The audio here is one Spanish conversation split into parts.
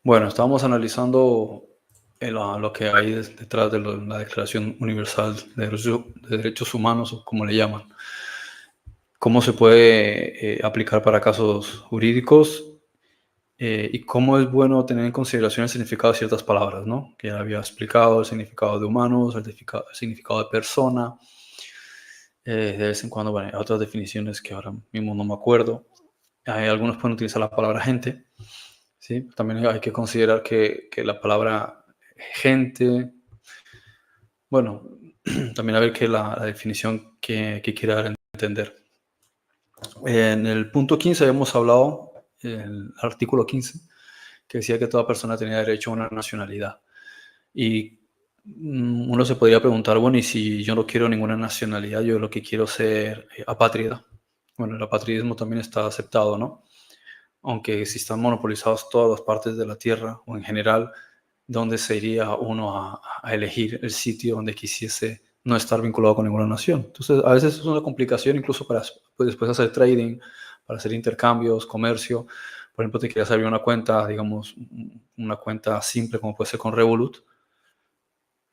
Bueno, estábamos analizando lo que hay detrás de la Declaración Universal de Derechos Humanos, o como le llaman. Cómo se puede aplicar para casos jurídicos y cómo es bueno tener en consideración el significado de ciertas palabras, ¿no? Que ya había explicado el significado de humanos, el significado de persona. De vez en cuando, bueno, hay otras definiciones que ahora mismo no me acuerdo. Hay algunos pueden utilizar la palabra gente. Sí, también hay que considerar que la palabra gente, bueno, también a ver qué la definición que quiere dar a entender. En el punto 15 habíamos hablado, el artículo 15, que decía que toda persona tenía derecho a una nacionalidad. Y uno se podría preguntar, bueno, y si yo no quiero ninguna nacionalidad, yo lo que quiero es ser apátrida. Bueno, el apatridismo también está aceptado, ¿no? Aunque si están monopolizadas todas las partes de la Tierra, o en general, ¿dónde se iría uno a elegir el sitio donde quisiese no estar vinculado con ninguna nación? Entonces, a veces es una complicación incluso para pues, después hacer trading, para hacer intercambios, comercio. Por ejemplo, te quieres abrir una cuenta, digamos, una cuenta simple como puede ser con Revolut,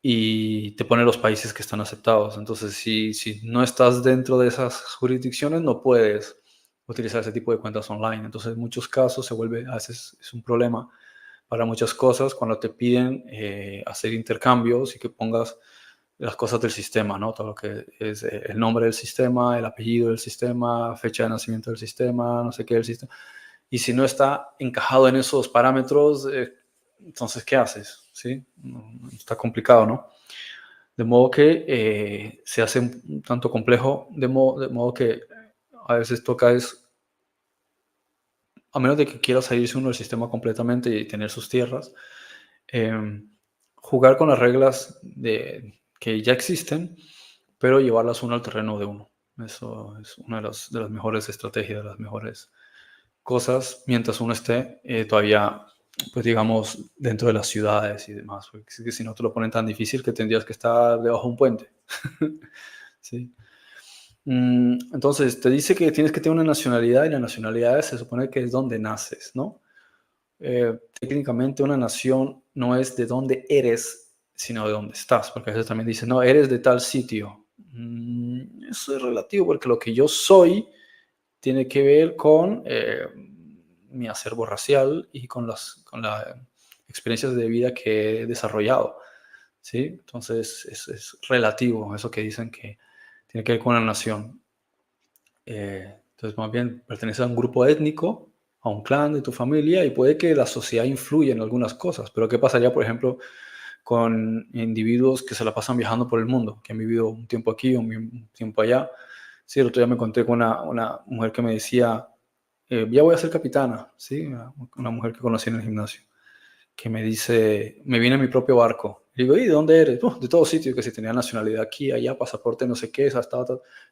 y te pone los países que están aceptados. Entonces, si no estás dentro de esas jurisdicciones, no puedes utilizar ese tipo de cuentas online. Entonces, en muchos casos se vuelve, a veces es un problema para muchas cosas cuando te piden hacer intercambios y que pongas las cosas del sistema, ¿no? Todo lo que es el nombre del sistema, el apellido del sistema, fecha de nacimiento del sistema, no sé qué del sistema. Y si no está encajado en esos parámetros, entonces, ¿qué haces? ¿Sí? Está complicado, ¿no? De modo que se hace un tanto complejo, de modo que a veces toca es, a menos de que quiera salirse uno del sistema completamente y tener sus tierras, jugar con las reglas que ya existen, pero llevarlas uno al terreno de uno. Eso es una de las mejores estrategias, de las mejores cosas, mientras uno esté todavía, pues digamos, dentro de las ciudades y demás. Porque si no te lo ponen tan difícil que tendrías que estar debajo de un puente. ¿Sí? Entonces, te dice que tienes que tener una nacionalidad y la nacionalidad se supone que es donde naces, ¿no? Técnicamente una nación no es de dónde eres, sino de dónde estás, porque a veces también dicen, no, eres de tal sitio. Eso es relativo, porque lo que yo soy tiene que ver con mi acervo racial y con las experiencias de vida que he desarrollado, ¿sí? Entonces es relativo eso que dicen que tiene que ver con la nación. Entonces, más bien, perteneces a un grupo étnico, a un clan de tu familia, y puede que la sociedad influya en algunas cosas, pero ¿qué pasaría, por ejemplo, con individuos que se la pasan viajando por el mundo, que han vivido un tiempo aquí, un tiempo allá? Sí, el otro día me encontré con una mujer que me decía, ya voy a ser capitana, ¿sí? Una mujer que conocí en el gimnasio, que me dice, me vine en mi propio barco. Y digo, ¿y de dónde eres? De todo sitio, que si tenía nacionalidad aquí, allá, pasaporte, no sé qué, esa,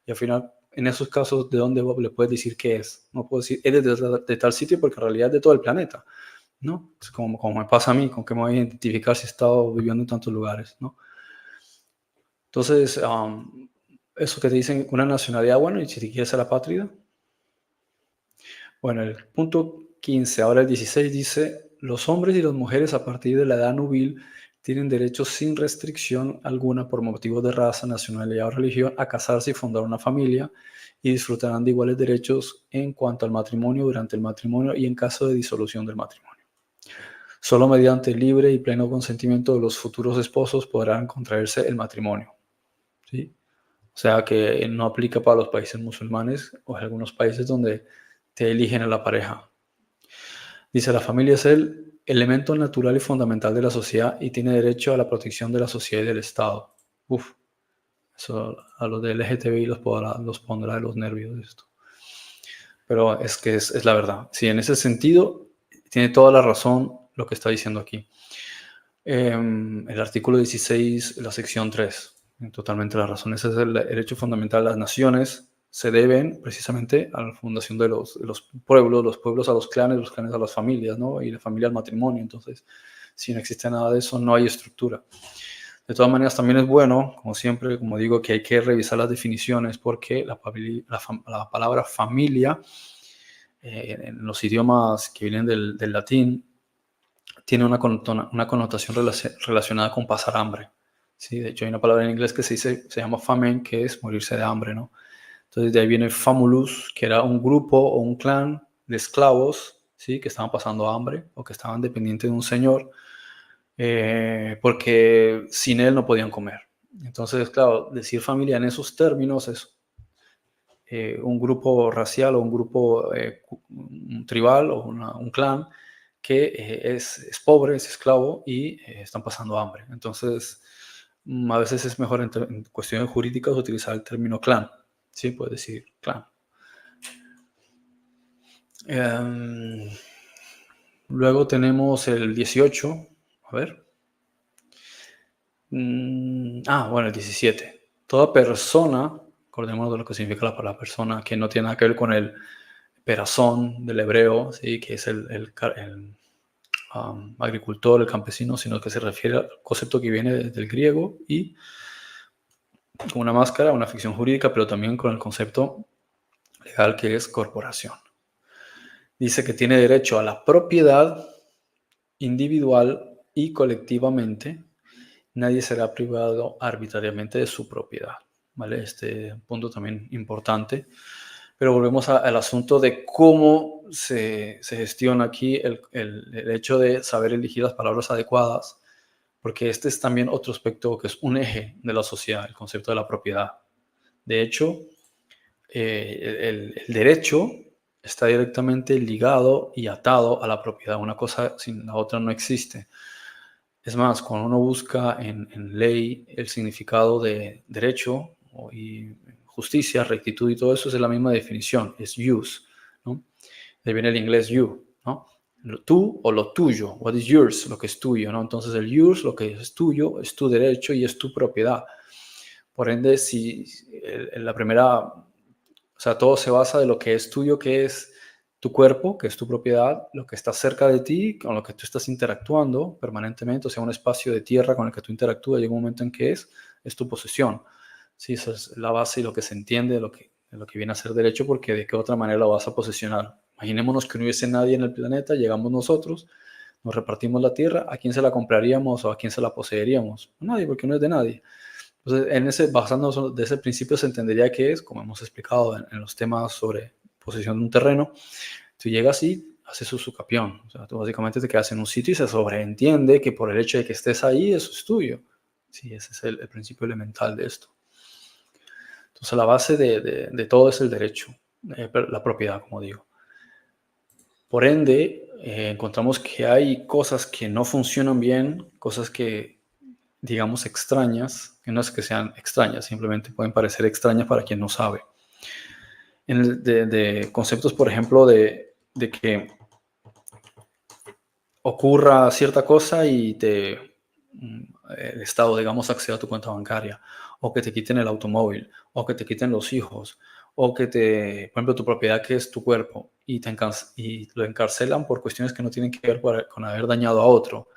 y al final, en esos casos, ¿de dónde le puedes decir qué es? No puedo decir, eres de tal sitio porque en realidad es de todo el planeta, ¿no? Es como me pasa a mí, con que me voy a identificar si he estado viviendo en tantos lugares, ¿no? Entonces, eso que te dicen, una nacionalidad, bueno, y si te quieres ser apátrida. Bueno, el punto 15, ahora el 16 dice, los hombres y las mujeres a partir de la edad nubil tienen derecho sin restricción alguna por motivos de raza, nacionalidad o religión a casarse y fundar una familia y disfrutarán de iguales derechos en cuanto al matrimonio, durante el matrimonio y en caso de disolución del matrimonio. Solo mediante libre y pleno consentimiento de los futuros esposos podrán contraerse el matrimonio, ¿sí? O sea que no aplica para los países musulmanes o algunos países donde te eligen a la pareja. Dice, la familia es el elemento natural y fundamental de la sociedad y tiene derecho a la protección de la sociedad y del Estado. Uf, eso a los de LGTBI los pondrá de los nervios de esto. Pero es que es la verdad. Sí, en ese sentido, tiene toda la razón lo que está diciendo aquí. El artículo 16, la sección 3, totalmente la razón. Ese es el derecho fundamental. Las naciones se deben precisamente a la fundación de los pueblos a los clanes a las familias, ¿no? Y la familia al matrimonio. Entonces, si no existe nada de eso, no hay estructura. De todas maneras, también es bueno, como siempre, como digo, que hay que revisar las definiciones porque la palabra familia en los idiomas que vienen del latín tiene una connotación relacionada con pasar hambre. ¿Sí? De hecho, hay una palabra en inglés que se llama famine, que es morirse de hambre, ¿no? Entonces, de ahí viene famulus, que era un grupo o un clan de esclavos, ¿sí? Que estaban pasando hambre o que estaban dependientes de un señor, porque sin él no podían comer. Entonces, claro, decir familia en esos términos es un grupo racial o un grupo tribal o un clan que es pobre, es esclavo y están pasando hambre. Entonces, a veces es mejor en cuestiones jurídicas utilizar el término clan. Sí, puedes decir clan. Luego tenemos el 18. A ver. Bueno, el 17. Toda persona, acordémonos de lo que significa la palabra persona, que no tiene nada que ver con el perazón del hebreo, ¿sí? Que es el agricultor, el campesino, sino que se refiere al concepto que viene del griego y con una máscara, una ficción jurídica, pero también con el concepto legal que es corporación. Dice que tiene derecho a la propiedad individual y colectivamente. Nadie será privado arbitrariamente de su propiedad. ¿Vale? Este punto también importante. Pero volvemos al asunto de cómo se gestiona aquí el hecho de saber elegir las palabras adecuadas, porque este es también otro aspecto que es un eje de la sociedad, el concepto de la propiedad. De hecho, el derecho está directamente ligado y atado a la propiedad. Una cosa sin la otra no existe. Es más, cuando uno busca en ley el significado de derecho y justicia, rectitud y todo eso, es la misma definición, es use, ¿no? De ahí viene el inglés you, ¿no? Tú o lo tuyo, what is yours, lo que es tuyo, ¿no? Entonces el yours, lo que es tuyo, es tu derecho y es tu propiedad. Por ende, si en la primera, o sea, todo se basa de lo que es tuyo, que es tu cuerpo, que es tu propiedad, lo que está cerca de ti, con lo que tú estás interactuando permanentemente, o sea, un espacio de tierra con el que tú interactúas, llega un momento en que es tu posesión. Sí, esa es la base y lo que se entiende de lo que viene a ser derecho, porque de qué otra manera lo vas a posesionar. Imaginémonos que no hubiese nadie en el planeta, llegamos nosotros, nos repartimos la tierra, ¿a quién se la compraríamos o a quién se la poseeríamos? A nadie, porque no es de nadie. Entonces, basándonos de ese principio, se entendería que es, como hemos explicado en los temas sobre posesión de un terreno, tú llegas y haces usucapión. O sea, tú básicamente te quedas en un sitio y se sobreentiende que por el hecho de que estés ahí, eso es tuyo. Sí, ese es el principio elemental de esto. Entonces, la base de todo es el derecho, la propiedad, como digo. Por ende, encontramos que hay cosas que no funcionan bien, cosas que, digamos, extrañas, que no es que sean extrañas, simplemente pueden parecer extrañas para quien no sabe. De conceptos, por ejemplo, de que ocurra cierta cosa y el Estado, digamos, acceda a tu cuenta bancaria, o que te quiten el automóvil, o que te quiten los hijos, o que por ejemplo, tu propiedad que es tu cuerpo, y lo encarcelan por cuestiones que no tienen que ver con haber dañado a otro.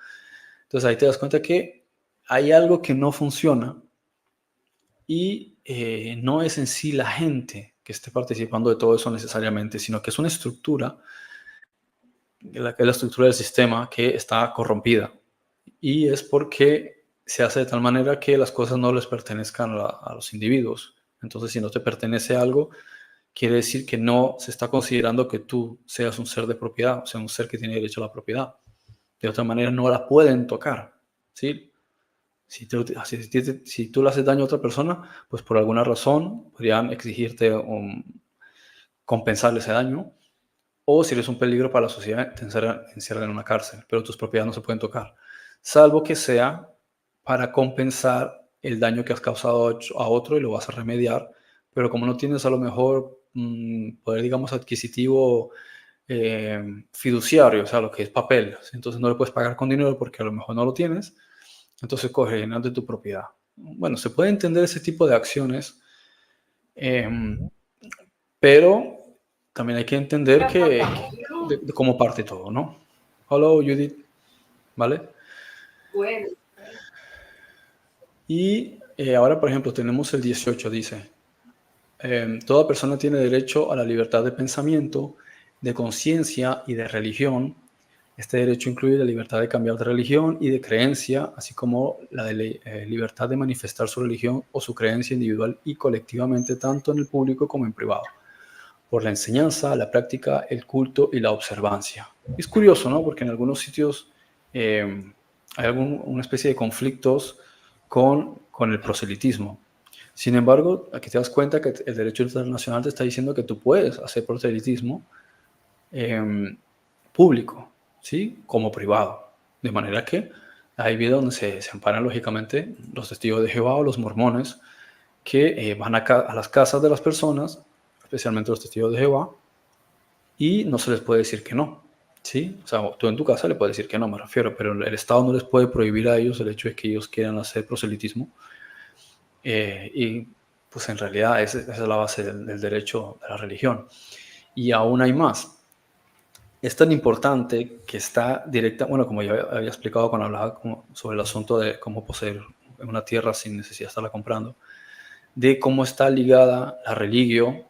Entonces ahí te das cuenta que hay algo que no funciona y no es en sí la gente que esté participando de todo eso necesariamente, sino que es una estructura, que es la estructura del sistema que está corrompida. Y es porque se hace de tal manera que las cosas no les pertenezcan a los individuos. Entonces, si no te pertenece algo, quiere decir que no se está considerando que tú seas un ser de propiedad, o sea, un ser que tiene derecho a la propiedad. De otra manera, no la pueden tocar, ¿sí? Si tú le haces daño a otra persona, pues por alguna razón podrían exigirte compensarle ese daño, o si eres un peligro para la sociedad, te encierran en una cárcel, pero tus propiedades no se pueden tocar, salvo que sea para compensar el daño que has causado a otro y lo vas a remediar, pero como no tienes a lo mejor poder, digamos, adquisitivo fiduciario, o sea, lo que es papel, entonces no le puedes pagar con dinero porque a lo mejor no lo tienes, entonces coge de tu propiedad. Bueno, se puede entender ese tipo de acciones, pero también hay que entender de cómo parte todo, ¿no? Hello, Judith, ¿vale? Bueno. Y ahora, por ejemplo, tenemos el 18, dice, toda persona tiene derecho a la libertad de pensamiento, de conciencia y de religión, Este derecho incluye la libertad de cambiar de religión y de creencia, así como la libertad de manifestar su religión o su creencia individual y colectivamente, tanto en el público como en privado, por la enseñanza, la práctica, el culto y la observancia. Es curioso, ¿no? Porque en algunos sitios hay una especie de conflictos con el proselitismo. Sin embargo, aquí te das cuenta que el derecho internacional te está diciendo que tú puedes hacer proselitismo público, ¿sí? Como privado. De manera que ahí viene donde se amparan lógicamente los testigos de Jehová o los mormones que van a las casas de las personas, especialmente los testigos de Jehová, y no se les puede decir que no, ¿sí? O sea, tú en tu casa le puedes decir que no, me refiero, pero el Estado no les puede prohibir a ellos el hecho de que ellos quieran hacer proselitismo. Y pues en realidad esa es la base del derecho de la religión. Y aún hay más. Es tan importante que está directa, bueno, como ya había explicado cuando hablaba sobre el asunto de cómo poseer una tierra sin necesidad de estarla comprando, de cómo está ligada la religión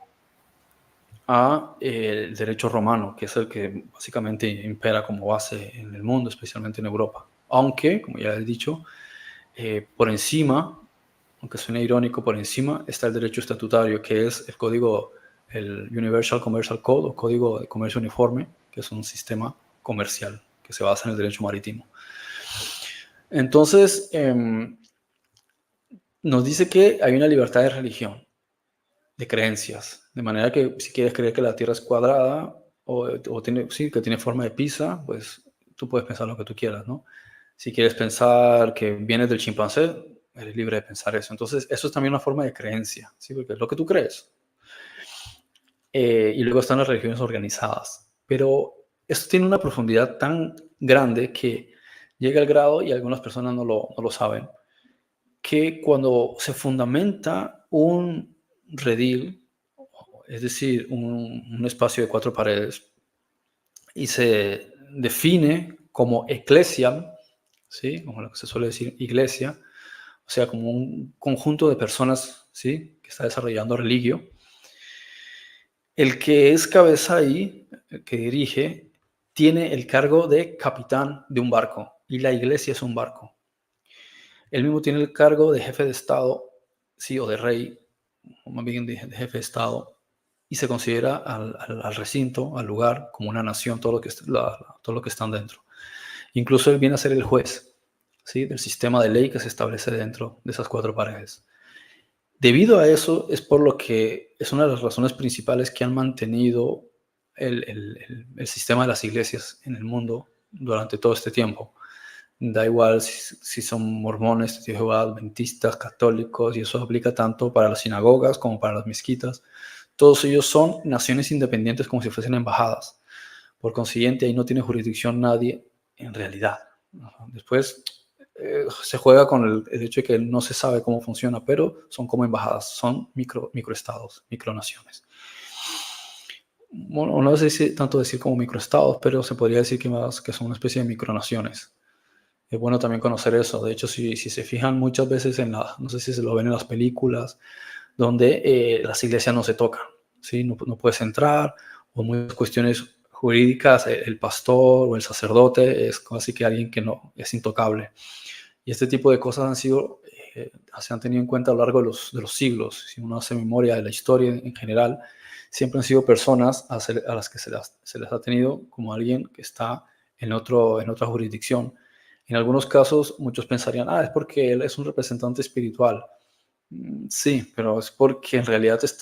a el derecho romano, que es el que básicamente impera como base en el mundo, especialmente en Europa. Aunque, como ya he dicho, por encima, aunque suene irónico, por encima está el derecho estatutario, que es el código, el Universal Commercial Code o Código de Comercio Uniforme, que es un sistema comercial que se basa en el derecho marítimo. Entonces, nos dice que hay una libertad de religión, de creencias, de manera que si quieres creer que la Tierra es cuadrada o tiene, sí, que tiene forma de pizza, pues tú puedes pensar lo que tú quieras, ¿no? Si quieres pensar que viene del chimpancé, eres libre de pensar eso. Entonces, eso es también una forma de creencia, ¿sí? Porque es lo que tú crees. Y luego están las religiones organizadas. Pero esto tiene una profundidad tan grande que llega al grado, y algunas personas no lo saben, que cuando se fundamenta un redil, es decir, un espacio de 4 paredes, y se define como eclesia, ¿sí? Como lo que se suele decir iglesia, o sea, como un conjunto de personas, ¿sí? Que está desarrollando religio. El que es cabeza ahí, el que dirige, tiene el cargo de capitán de un barco, y la iglesia es un barco. Él mismo tiene el cargo de jefe de Estado, sí, o de rey, o más bien de jefe de Estado, y se considera al recinto, al lugar, como una nación, todo lo que están dentro. Incluso él viene a ser el juez, ¿sí? Del sistema de ley que se establece dentro de esas 4 paredes. Debido a eso es por lo que es una de las razones principales que han mantenido el sistema de las iglesias en el mundo durante todo este tiempo. Da igual si son mormones, testigos de Jehová, adventistas, católicos, y eso aplica tanto para las sinagogas como para las mezquitas. Todos ellos son naciones independientes como si fuesen embajadas. Por consiguiente, ahí no tiene jurisdicción nadie en realidad. Después se juega con el hecho de que no se sabe cómo funciona, pero son como embajadas, son microestados, micronaciones. Bueno, no sé si tanto decir como microestados, pero se podría decir que son una especie de micronaciones. Es bueno también conocer eso. De hecho, si se fijan muchas veces no sé si se lo ven en las películas, donde las iglesias no se tocan, ¿sí? No puedes entrar, o muchas cuestiones jurídicas, el pastor o el sacerdote es casi que alguien que no es intocable. Y este tipo de cosas se han tenido en cuenta a lo largo de los siglos. Si uno hace memoria de la historia en general, siempre han sido personas a las que se les ha tenido como alguien que está en otra jurisdicción. En algunos casos, muchos pensarían, es porque él es un representante espiritual. Sí, pero es porque en realidad es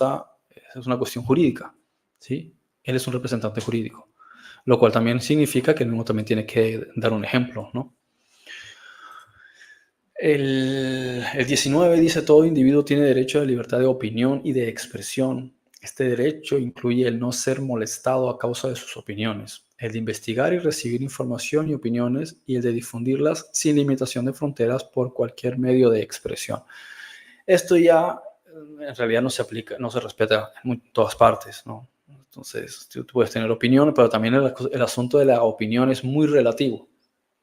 una cuestión jurídica, ¿sí? Él es un representante jurídico, lo cual también significa que él mismo también tiene que dar un ejemplo, ¿no? El 19 dice: todo individuo tiene derecho a la libertad de opinión y de expresión. Este derecho incluye el no ser molestado a causa de sus opiniones, el de investigar y recibir información y opiniones, y el de difundirlas sin limitación de fronteras por cualquier medio de expresión. Esto ya en realidad no se aplica, no se respeta en todas partes, ¿no? Entonces, tú puedes tener opinión, pero también el asunto de la opinión es muy relativo.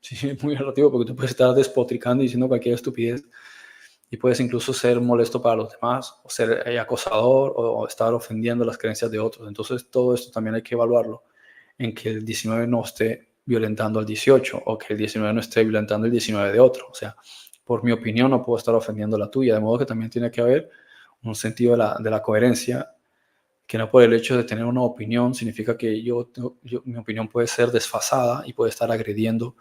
Sí, es muy relativo, porque tú puedes estar despotricando y diciendo cualquier estupidez, y puedes incluso ser molesto para los demás, o ser acosador, o estar ofendiendo las creencias de otros. Entonces, todo esto también hay que evaluarlo, en que el 19 no esté violentando al 18 o que el 19 no esté violentando el 19 de otro. O sea, por mi opinión no puedo estar ofendiendo la tuya, de modo que también tiene que haber un sentido de la coherencia, que no por el hecho de tener una opinión significa que mi opinión puede ser desfasada y puede estar agrediendo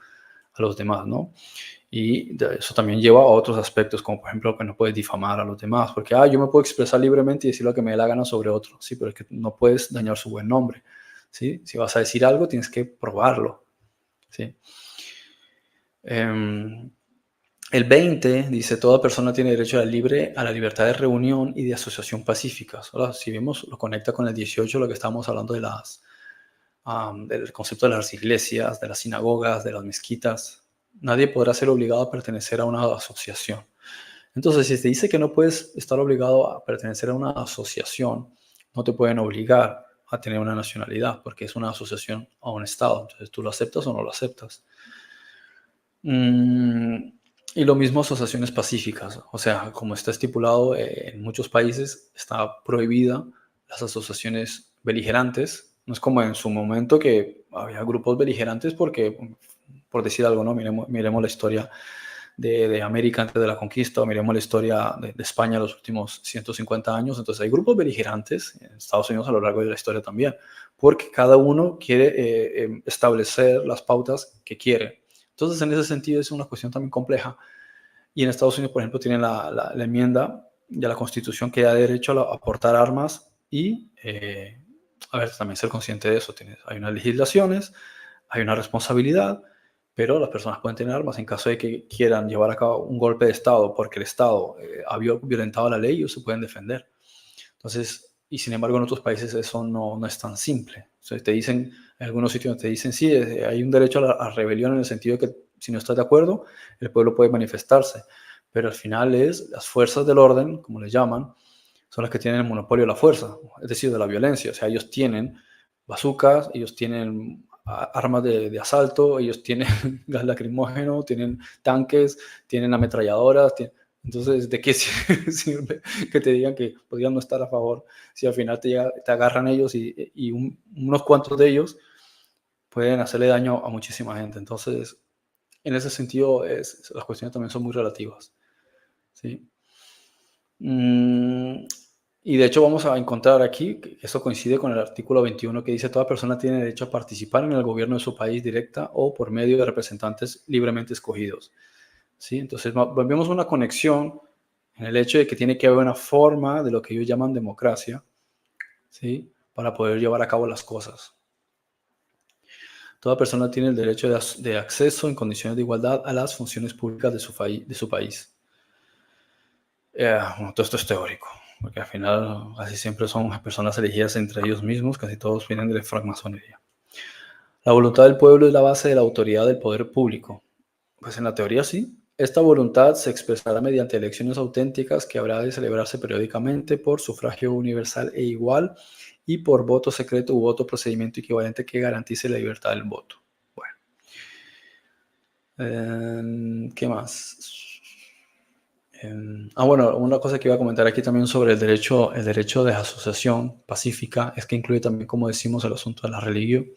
a los demás, ¿no? Y eso también lleva a otros aspectos, como por ejemplo que no puedes difamar a los demás, porque yo me puedo expresar libremente y decir lo que me dé la gana sobre otro, sí, pero es que no puedes dañar su buen nombre, ¿sí? Si vas a decir algo, tienes que probarlo, ¿sí? El 20 dice, toda persona tiene derecho a la libertad de reunión y de asociación pacíficas. Ahora, si vemos, lo conecta con el 18, lo que estamos hablando del concepto de las iglesias, de las sinagogas, de las mezquitas. Nadie podrá ser obligado a pertenecer a una asociación. Entonces, si te dice que no puedes estar obligado a pertenecer a una asociación, no te pueden obligar a tener una nacionalidad, porque es una asociación a un Estado. Entonces, ¿tú lo aceptas o no lo aceptas? Y lo mismo asociaciones pacíficas. O sea, como está estipulado en muchos países, está prohibida las asociaciones beligerantes. No es como en su momento que había grupos beligerantes porque, por decir algo, ¿no? Miremos la historia de América antes de la conquista, o miremos la historia de España los últimos 150 años. Entonces hay grupos beligerantes en Estados Unidos a lo largo de la historia también, porque cada uno quiere establecer las pautas que quiere. Entonces, en ese sentido es una cuestión también compleja. Y en Estados Unidos, por ejemplo, tienen la enmienda de la Constitución que da derecho a portar armas y, a ver, también ser consciente de eso. Hay unas legislaciones, hay una responsabilidad, pero las personas pueden tener armas en caso de que quieran llevar a cabo un golpe de Estado porque el Estado ha violentado la ley, ellos se pueden defender. Entonces, y sin embargo en otros países eso no es tan simple. O sea, te dicen, en algunos sitios te dicen, sí, hay un derecho a rebelión en el sentido de que si no estás de acuerdo, el pueblo puede manifestarse. Pero al final las fuerzas del orden, como les llaman, son las que tienen el monopolio de la fuerza, es decir, de la violencia. O sea, ellos tienen bazucas, ellos tienen armas de asalto, ellos tienen gas lacrimógeno, tienen tanques, tienen ametralladoras, entonces, ¿de qué sirve que te digan que podrían no estar a favor si al final te agarran ellos y unos cuantos de ellos pueden hacerle daño a muchísima gente? Entonces, en ese sentido, las cuestiones también son muy relativas, ¿sí? Y de hecho vamos a encontrar aquí que eso coincide con el artículo 21 que dice toda persona tiene derecho a participar en el gobierno de su país directa o por medio de representantes libremente escogidos. ¿Sí? Entonces vemos una conexión en el hecho de que tiene que haber una forma de lo que ellos llaman democracia, ¿sí? Para poder llevar a cabo las cosas. Toda persona tiene el derecho de acceso en condiciones de igualdad a las funciones públicas de su país. Bueno, todo esto es teórico, porque al final casi siempre son personas elegidas entre ellos mismos, casi todos vienen de la francmasonería. La voluntad del pueblo es la base de la autoridad del poder público. Pues en la teoría sí. Esta voluntad se expresará mediante elecciones auténticas que habrá de celebrarse periódicamente por sufragio universal e igual y por voto secreto u otro procedimiento equivalente que garantice la libertad del voto. Bueno, ¿qué más? Bueno, una cosa que iba a comentar aquí también sobre el derecho de asociación pacífica es que incluye también, como decimos, el asunto de la religión,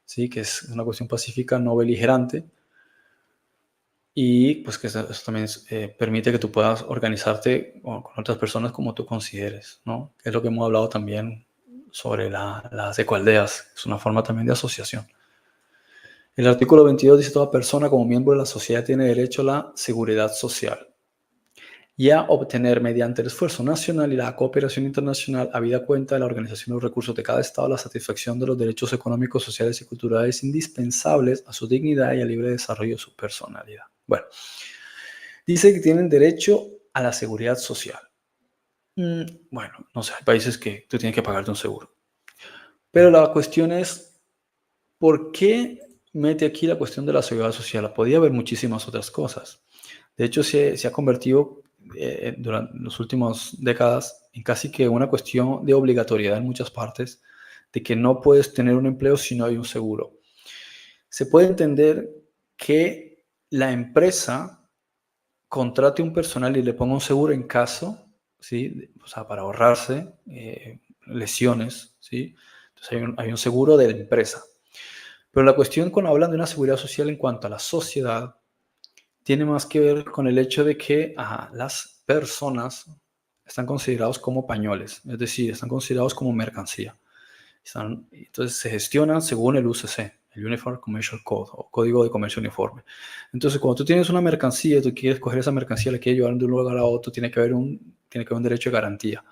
¿sí? Que es una cuestión pacífica no beligerante. Y pues que eso también permite que tú puedas organizarte con otras personas como tú consideres, ¿no? Es lo que hemos hablado también sobre las ecoaldeas, es una forma también de asociación. El artículo 22 dice: toda persona como miembro de la sociedad tiene derecho a la seguridad social y a obtener mediante el esfuerzo nacional y la cooperación internacional, habida cuenta de la organización de los recursos de cada Estado, la satisfacción de los derechos económicos, sociales y culturales indispensables a su dignidad y al libre desarrollo de su personalidad. Bueno, dice que tienen derecho a la seguridad social. Bueno, no sé, hay países que tú tienes que pagarte un seguro. Pero la cuestión es, ¿por qué mete aquí la cuestión de la seguridad social? Podía haber muchísimas otras cosas. De hecho, se ha convertido durante las últimas décadas en casi que una cuestión de obligatoriedad en muchas partes, de que no puedes tener un empleo si no hay un seguro. Se puede entender que la empresa contrate un personal y le ponga un seguro en caso, ¿sí? O sea, para ahorrarse lesiones, ¿sí? Entonces hay un seguro de la empresa. Pero la cuestión cuando hablan de una seguridad social en cuanto a la sociedad, tiene más que ver con el hecho de que las personas están considerados como pañoles, es decir, están considerados como mercancía. Entonces se gestionan según el UCC, el Uniform Commercial Code, o Código de Comercio Uniforme. Entonces, cuando tú tienes una mercancía y tú quieres coger esa mercancía, la quieres llevar de un lugar a otro, tiene que haber un derecho de garantía.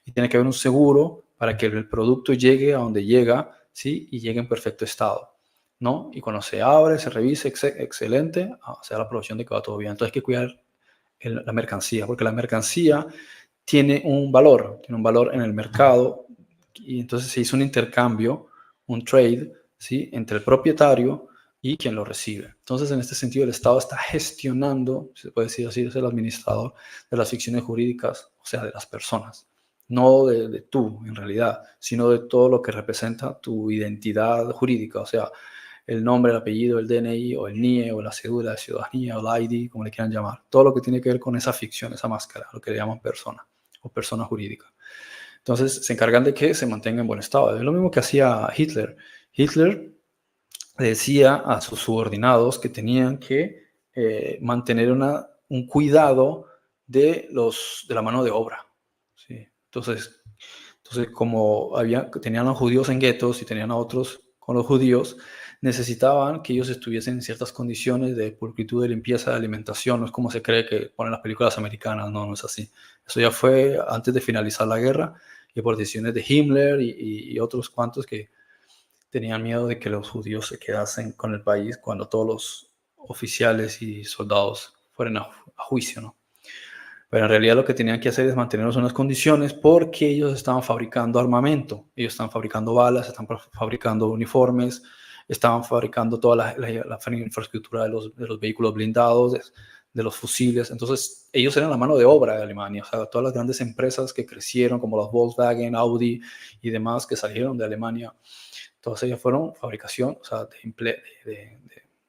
Y tiene que haber un seguro para que el producto llegue a donde llega, ¿sí? Y llegue en perfecto estado, ¿no? Y cuando se abre, se revise, excelente, se da la aprobación de que va todo bien. Entonces hay que cuidar la mercancía, porque la mercancía tiene un valor en el mercado, y entonces se hizo un intercambio, un trade, ¿sí? Entre el propietario y quien lo recibe. Entonces, en este sentido, el Estado está gestionando, se puede decir así, es el administrador de las ficciones jurídicas, o sea, de las personas. No de tú, en realidad, sino de todo lo que representa tu identidad jurídica, o sea, el nombre, el apellido, el DNI o el NIE o la cédula de ciudadanía o el ID, como le quieran llamar. Todo lo que tiene que ver con esa ficción, esa máscara, lo que le llaman persona o persona jurídica. Entonces se encargan de que se mantenga en buen estado. Es lo mismo que hacía Hitler. Hitler le decía a sus subordinados que tenían que mantener un cuidado de la mano de obra. ¿Sí? Entonces, como tenían a los judíos en guetos y tenían a otros con los judíos, necesitaban que ellos estuviesen en ciertas condiciones de pulcritud, de limpieza, de alimentación. No es como se cree que ponen las películas americanas, no, no es así. Eso ya fue antes de finalizar la guerra y por decisiones de Himmler y otros cuantos que tenían miedo de que los judíos se quedasen con el país cuando todos los oficiales y soldados fueran a juicio, ¿no? Pero en realidad lo que tenían que hacer es mantenerlos en unas condiciones porque ellos estaban fabricando armamento, ellos estaban fabricando balas, estaban fabricando uniformes, estaban fabricando toda la infraestructura de los vehículos blindados, de los fusiles. Entonces ellos eran la mano de obra de Alemania, o sea, todas las grandes empresas que crecieron como los Volkswagen, Audi y demás que salieron de Alemania, todas ellas fueron fabricación, o sea, de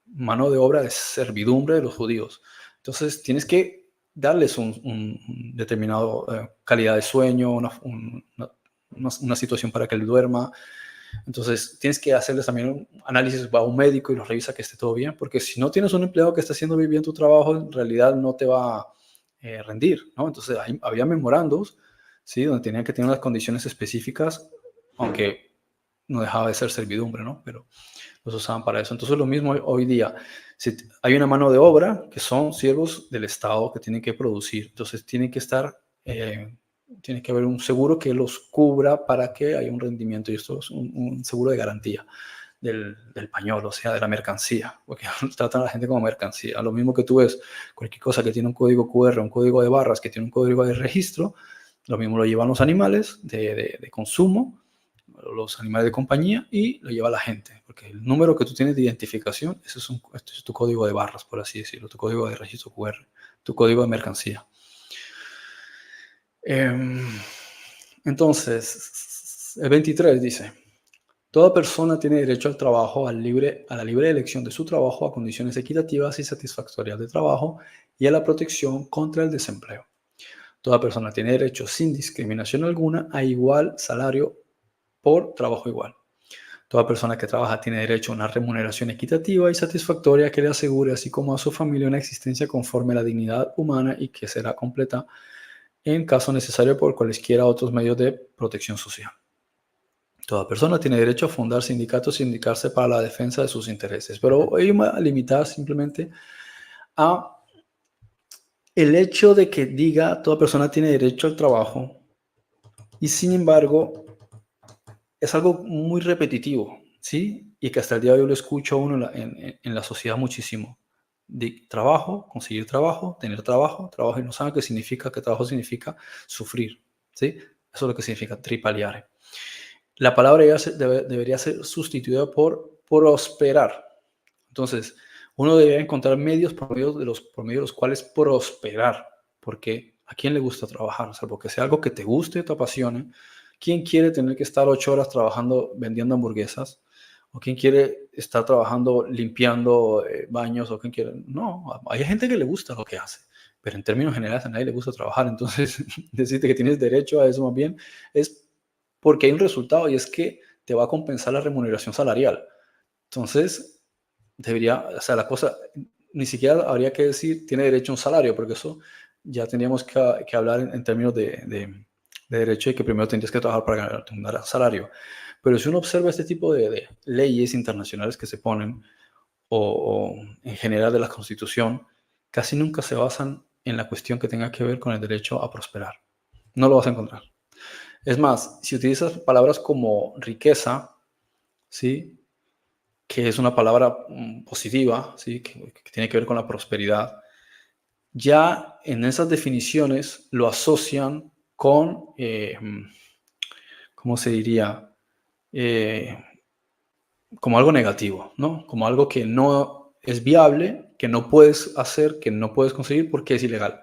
mano de obra de servidumbre de los judíos. Entonces tienes que darles un determinado calidad de sueño, una situación para que él duerma. Entonces tienes que hacerles también un análisis, va a un médico y los revisa que esté todo bien, porque si no tienes un empleado que está haciendo bien tu trabajo, en realidad no te va a rendir, ¿no? Entonces había memorandos, ¿sí? Donde tenían que tener unas condiciones específicas, aunque no dejaba de ser servidumbre, ¿no? Pero los usaban para eso. Entonces lo mismo hoy día. Si hay una mano de obra que son siervos del Estado que tienen que producir. Entonces tiene que haber un seguro que los cubra para que haya un rendimiento. Y esto es un seguro de garantía del pañuelo, o sea, de la mercancía. Porque tratan a la gente como mercancía. Lo mismo que tú ves, cualquier cosa que tiene un código QR, un código de barras, que tiene un código de registro, lo mismo lo llevan los animales de consumo, los animales de compañía, y lo lleva la gente, porque el número que tú tienes de identificación, este es tu código de barras, por así decirlo, tu código de registro QR, tu código de mercancía. Entonces, el 23 dice: toda persona tiene derecho al trabajo, a la libre elección de su trabajo, a condiciones equitativas y satisfactorias de trabajo y a la protección contra el desempleo. Toda persona tiene derecho, sin discriminación alguna, a igual salario por trabajo igual. Toda persona que trabaja tiene derecho a una remuneración equitativa y satisfactoria que le asegure, así como a su familia, una existencia conforme a la dignidad humana y que será completa en caso necesario por cualesquiera otros medios de protección social. Toda persona tiene derecho a fundar sindicatos y sindicarse para la defensa de sus intereses, pero ello va a limitar simplemente a el hecho de que diga toda persona tiene derecho al trabajo, y sin embargo es algo muy repetitivo, ¿sí? Y que hasta el día de hoy lo escucho a uno en la sociedad muchísimo. De trabajo, conseguir trabajo, tener trabajo, trabajo, y no saben qué significa, que trabajo significa sufrir, ¿sí? Eso es lo que significa tripaliare. La palabra ya debería ser sustituida por prosperar. Entonces, uno debería encontrar medios por medio de los cuales prosperar, porque ¿a quién le gusta trabajar? O sea, porque sea algo que te guste, te apasione. ¿Quién quiere tener que estar 8 horas trabajando vendiendo hamburguesas? ¿O quién quiere estar trabajando limpiando baños? ¿O quién quiere? No, hay gente que le gusta lo que hace, pero en términos generales a nadie le gusta trabajar. Entonces, decirte que tienes derecho a eso más bien es porque hay un resultado, y es que te va a compensar la remuneración salarial. Entonces, o sea, la cosa, ni siquiera habría que decir tiene derecho a un salario, porque eso ya tendríamos que hablar en términos de derecho y que primero tendrías que trabajar para ganar un salario. Pero si uno observa este tipo de leyes internacionales que se ponen, o en general de la Constitución, casi nunca se basan en la cuestión que tenga que ver con el derecho a prosperar. No lo vas a encontrar. Es más, si utilizas palabras como riqueza, ¿sí? Que es una palabra positiva, ¿sí? Que tiene que ver con la prosperidad, ya en esas definiciones lo asocian con, ¿cómo se diría? Eh, Como algo negativo, ¿no? Como algo que no es viable, que no puedes hacer, que no puedes conseguir porque es ilegal.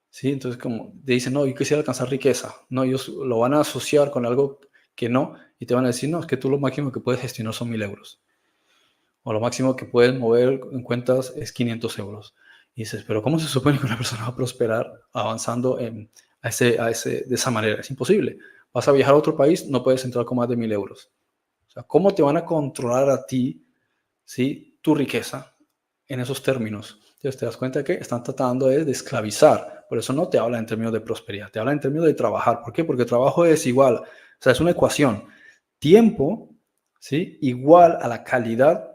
¿Sí? Entonces, como te dicen, no, yo quisiera alcanzar riqueza. No, ellos lo van a asociar con algo que no, y te van a decir, no, es que tú lo máximo que puedes gestionar son 1.000 euros. O lo máximo que puedes mover en cuentas es 500 euros. Y dices, pero ¿cómo se supone que una persona va a prosperar avanzando de esa manera? Es imposible. Vas a viajar a otro país, no puedes entrar con más de 1.000 euros. O sea, ¿cómo te van a controlar a ti, ¿sí? Tu riqueza en esos términos? Entonces te das cuenta que están tratando de esclavizar. Por eso no te habla en términos de prosperidad, te habla en términos de trabajar. ¿Por qué? Porque trabajo es igual, o sea, es una ecuación. Tiempo, ¿sí? Igual a la calidad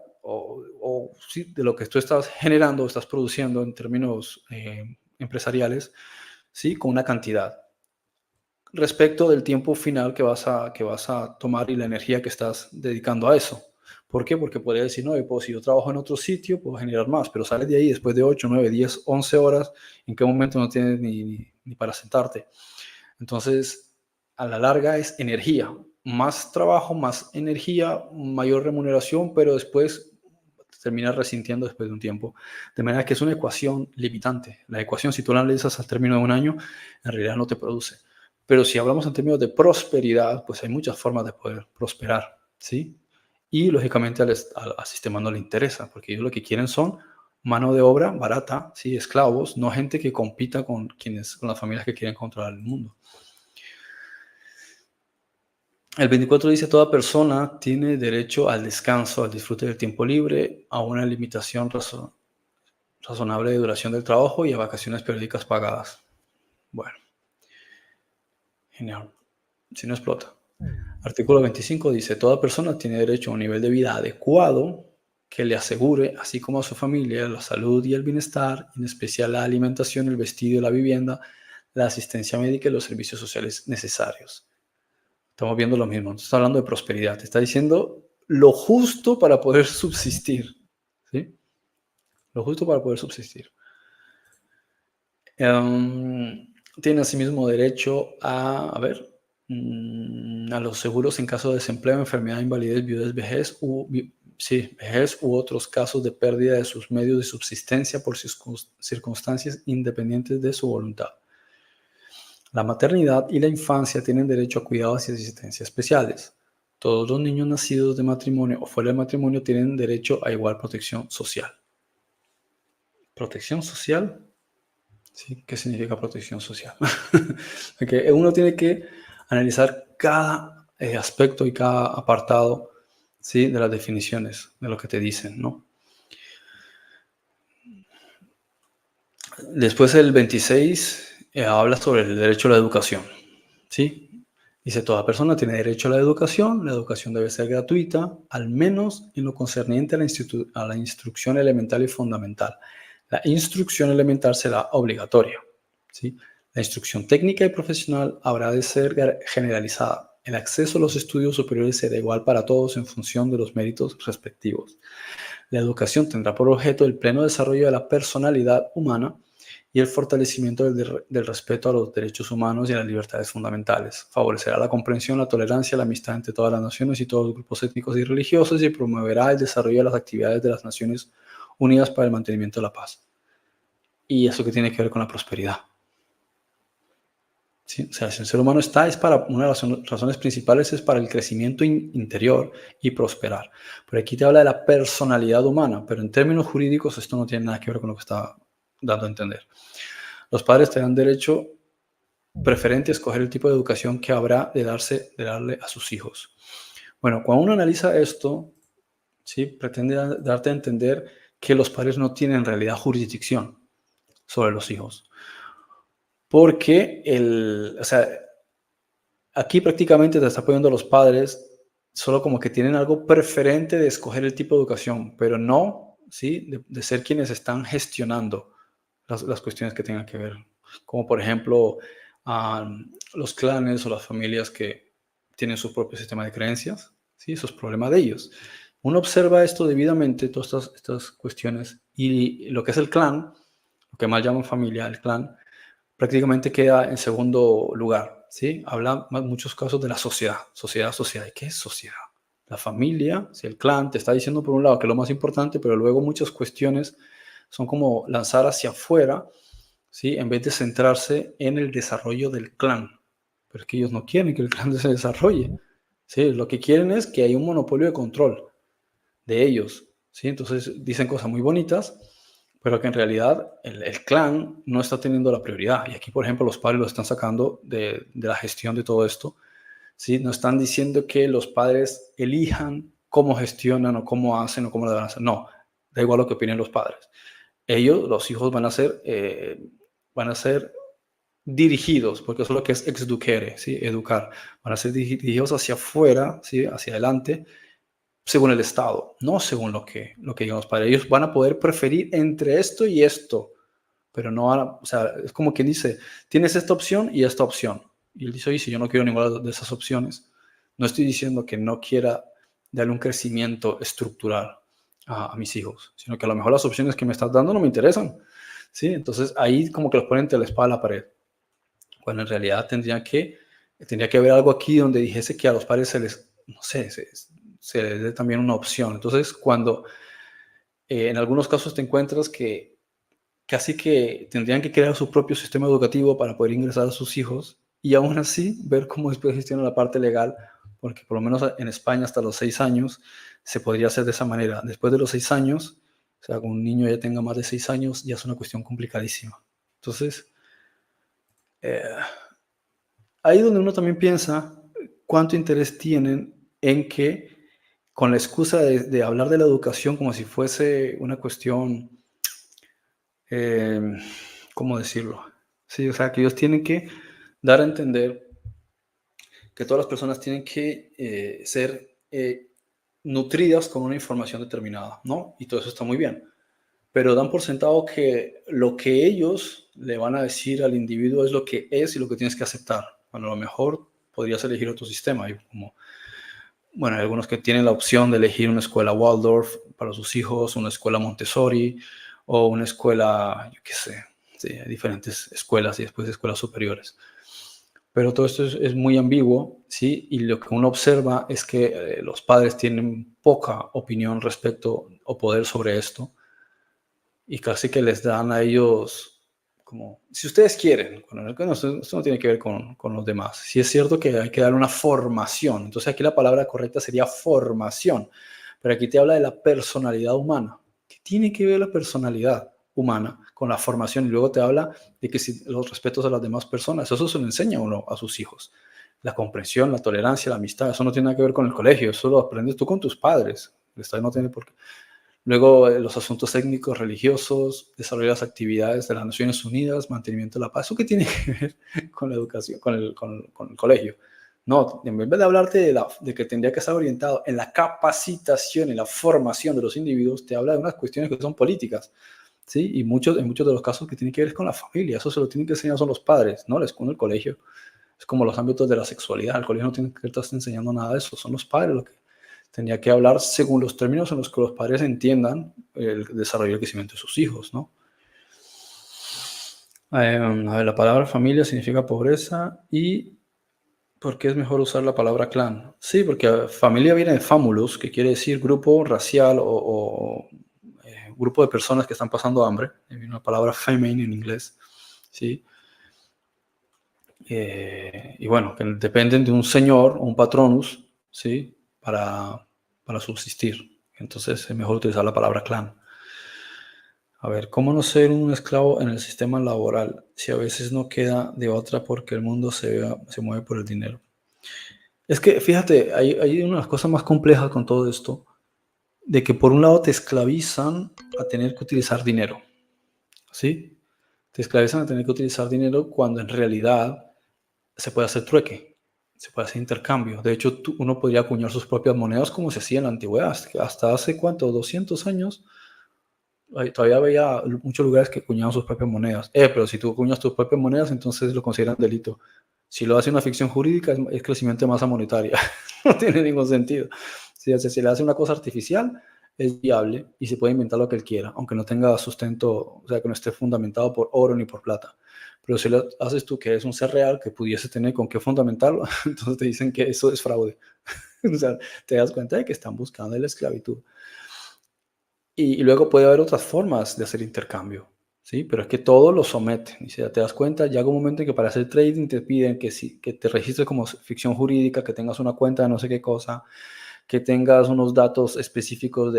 ¿sí? de lo que tú estás generando, estás produciendo en términos empresariales, ¿sí? Con una cantidad respecto del tiempo final que vas a tomar y la energía que estás dedicando a eso. ¿Por qué? Porque podría decir, no, pues, si yo trabajo en otro sitio, puedo generar más, pero sales de ahí después de 8, 9, 10, 11 horas, ¿en qué momento no tienes ni para sentarte? Entonces, a la larga es energía. Más trabajo, más energía, mayor remuneración, pero después te terminas resintiendo después de un tiempo. De manera que es una ecuación limitante. La ecuación, si tú la analizas al término de un año, en realidad no te produce. Pero si hablamos en términos de prosperidad, pues hay muchas formas de poder prosperar, ¿sí? Y lógicamente al sistema no le interesa, porque ellos lo que quieren son mano de obra barata, ¿sí? Esclavos, no gente que compita con las familias que quieren controlar el mundo. El 24 dice, toda persona tiene derecho al descanso, al disfrute del tiempo libre, a una limitación razonable de duración del trabajo y a vacaciones periódicas pagadas. Bueno, genial. Si no explota. Artículo 25 dice, toda persona tiene derecho a un nivel de vida adecuado que le asegure, así como a su familia, la salud y el bienestar, en especial la alimentación, el vestido y la vivienda, la asistencia médica y los servicios sociales necesarios. Estamos viendo lo mismo. Está hablando de prosperidad. Te está diciendo lo justo para poder subsistir. ¿Sí? Lo justo para poder subsistir. Tiene asimismo derecho a los seguros en caso de desempleo, enfermedad, invalidez, viudez, vejez u otros casos de pérdida de sus medios de subsistencia por circunstancias independientes de su voluntad. La maternidad y la infancia tienen derecho a cuidados y asistencia especiales. Todos los niños nacidos de matrimonio o fuera de matrimonio tienen derecho a igual protección social. ¿Protección social? ¿Sí? ¿Qué significa protección social? Porque uno tiene que analizar cada aspecto y cada apartado, ¿sí? De las definiciones, de lo que te dicen, ¿no? Después el 26 habla sobre el derecho a la educación, ¿sí? Dice, toda persona tiene derecho a la educación debe ser gratuita, al menos en lo concerniente a la instrucción elemental y fundamental. La instrucción elemental será obligatoria, ¿sí? La instrucción técnica y profesional habrá de ser generalizada. El acceso a los estudios superiores será igual para todos en función de los méritos respectivos. La educación tendrá por objeto el pleno desarrollo de la personalidad humana y el fortalecimiento del respeto a los derechos humanos y a las libertades fundamentales. Favorecerá la comprensión, la tolerancia, la amistad entre todas las naciones y todos los grupos étnicos y religiosos y promoverá el desarrollo de las actividades de las Naciones Unidas para el mantenimiento de la paz. ¿Y eso qué tiene que ver con la prosperidad? ¿Sí? O sea, si el ser humano está, es para una de las razones principales, es para el crecimiento interior y prosperar. Pero aquí te habla de la personalidad humana, pero en términos jurídicos esto no tiene nada que ver con lo que está dando a entender. Los padres tendrán derecho preferente a escoger el tipo de educación que habrá de darle a sus hijos. Bueno, cuando uno analiza esto, ¿sí? Pretende darte a entender que los padres no tienen en realidad jurisdicción sobre los hijos. Porque o sea, aquí prácticamente te está poniendo a los padres solo como que tienen algo preferente de escoger el tipo de educación, pero no, ¿sí? De ser quienes están gestionando las cuestiones que tengan que ver. Como por ejemplo, los clanes o las familias que tienen su propio sistema de creencias, ¿sí? Eso es problema de ellos. Uno observa esto debidamente, todas estas cuestiones, y lo que es el clan, lo que más llaman familia, el clan, prácticamente queda en segundo lugar, ¿sí? Habla en muchos casos de la sociedad, sociedad, sociedad. ¿Y qué es sociedad? La familia, si el clan te está diciendo por un lado que es lo más importante, pero luego muchas cuestiones son como lanzar hacia afuera, ¿sí? En vez de centrarse en el desarrollo del clan. Pero es que ellos no quieren que el clan se desarrolle, ¿sí? Lo que quieren es que haya un monopolio de control de ellos, ¿sí? Entonces dicen cosas muy bonitas, pero que en realidad el clan no está teniendo la prioridad. Y aquí, por ejemplo, los padres lo están sacando de la gestión de todo esto, ¿sí? No están diciendo que los padres elijan cómo gestionan o cómo hacen o cómo lo van a hacer. No, da igual lo que opinen los padres. Ellos, los hijos, van a ser dirigidos, porque eso es lo que es exducere, ¿sí? Educar. Van a ser dirigidos hacia afuera, ¿sí? Hacia adelante, según el Estado, no según lo que digan los padres. Ellos van a poder preferir entre esto y esto, pero no van a, o sea, es como quien dice, tienes esta opción y esta opción. Y él dice, oye, si yo no quiero ninguna de esas opciones, no estoy diciendo que no quiera darle un crecimiento estructural a mis hijos, sino que a lo mejor las opciones que me estás dando no me interesan, ¿sí? Entonces ahí como que los ponen entre la espada y la pared. Bueno, en realidad tendría que haber algo aquí donde dijese que a los padres se les, no sé, se les dé también una opción. Entonces, cuando en algunos casos te encuentras que casi que tendrían que crear su propio sistema educativo para poder ingresar a sus hijos y aún así ver cómo después gestiona la parte legal, porque por lo menos en España hasta los 6 años se podría hacer de esa manera. Después de los 6 años, o sea, con un niño ya tenga más de 6 años, ya es una cuestión complicadísima. Entonces, eh, ahí donde uno también piensa cuánto interés tienen en que con la excusa de hablar de la educación como si fuese una cuestión, eh, ¿cómo decirlo? Sí, o sea, que ellos tienen que dar a entender que todas las personas tienen que ser nutridas con una información determinada, ¿no? Y todo eso está muy bien. Pero dan por sentado que lo que ellos le van a decir al individuo es lo que es y lo que tienes que aceptar. Bueno, a lo mejor podrías elegir otro sistema. Y como, bueno, hay algunos que tienen la opción de elegir una escuela Waldorf para sus hijos, una escuela Montessori o una escuela, yo qué sé, sí, hay diferentes escuelas y después escuelas superiores. Pero todo esto es muy ambiguo, ¿sí? Y lo que uno observa es que los padres tienen poca opinión respecto o poder sobre esto y casi que les dan a ellos como, si ustedes quieren, bueno, esto no tiene que ver con los demás. Sí es cierto que hay que dar una formación, entonces aquí la palabra correcta sería formación, pero aquí te habla de la personalidad humana. ¿Qué tiene que ver la personalidad humana con la formación? Y luego te habla de que si los respetos a las demás personas, eso se lo enseña uno a sus hijos. La comprensión, la tolerancia, la amistad, eso no tiene nada que ver con el colegio, eso lo aprendes tú con tus padres. El Estado no tiene por qué. Luego, los asuntos técnicos religiosos, desarrollo de las actividades de las Naciones Unidas, mantenimiento de la paz. ¿Eso qué tiene que ver con la educación, con el colegio? No, en vez de hablarte de que tendría que estar orientado en la capacitación y la formación de los individuos, te habla de unas cuestiones que son políticas, ¿sí? Y en muchos de los casos que tienen que ver con la familia. Eso se lo tienen que enseñar son los padres, no la escuela, el colegio. Es como los ámbitos de la sexualidad. El colegio no tiene que estar enseñando nada de eso. Son los padres los que tendría que hablar según los términos en los que los padres entiendan el desarrollo y el crecimiento de sus hijos, ¿no? A ver, la palabra familia significa pobreza y ¿por qué es mejor usar la palabra clan? Sí, porque familia viene de famulus, que quiere decir grupo racial o grupo de personas que están pasando hambre. Hay una palabra famine en inglés, ¿sí? Y bueno, que dependen de un señor o un patronus, ¿sí? Para subsistir. Entonces es mejor utilizar la palabra clan. A ver, ¿cómo no ser un esclavo en el sistema laboral si a veces no queda de otra porque el mundo se mueve por el dinero? Es que, fíjate, hay unas cosas más complejas con todo esto, de que por un lado te esclavizan a tener que utilizar dinero, ¿sí? Te esclavizan a tener que utilizar dinero cuando en realidad se puede hacer trueque, se puede hacer intercambio. De hecho, uno podría acuñar sus propias monedas como se hacía en la antigüedad. Hasta hace, ¿cuánto? 200 años. Todavía había muchos lugares que acuñaban sus propias monedas. Pero si tú acuñas tus propias monedas, entonces lo consideran delito. Si lo hace una ficción jurídica, es crecimiento de masa monetaria. No tiene ningún sentido. Si se le hace una cosa artificial, es viable y se puede inventar lo que él quiera, aunque no tenga sustento, o sea, que no esté fundamentado por oro ni por plata. Pero si lo haces tú, que es un ser real, que pudiese tener con qué fundamentarlo, entonces te dicen que eso es fraude. O sea, te das cuenta de que están buscando la esclavitud. Y luego puede haber otras formas de hacer intercambio, ¿sí? Pero es que todo lo someten. Y si te das cuenta, llega un momento en que para hacer trading te piden que te registres como ficción jurídica, que tengas una cuenta de no sé qué cosa, que tengas unos datos específicos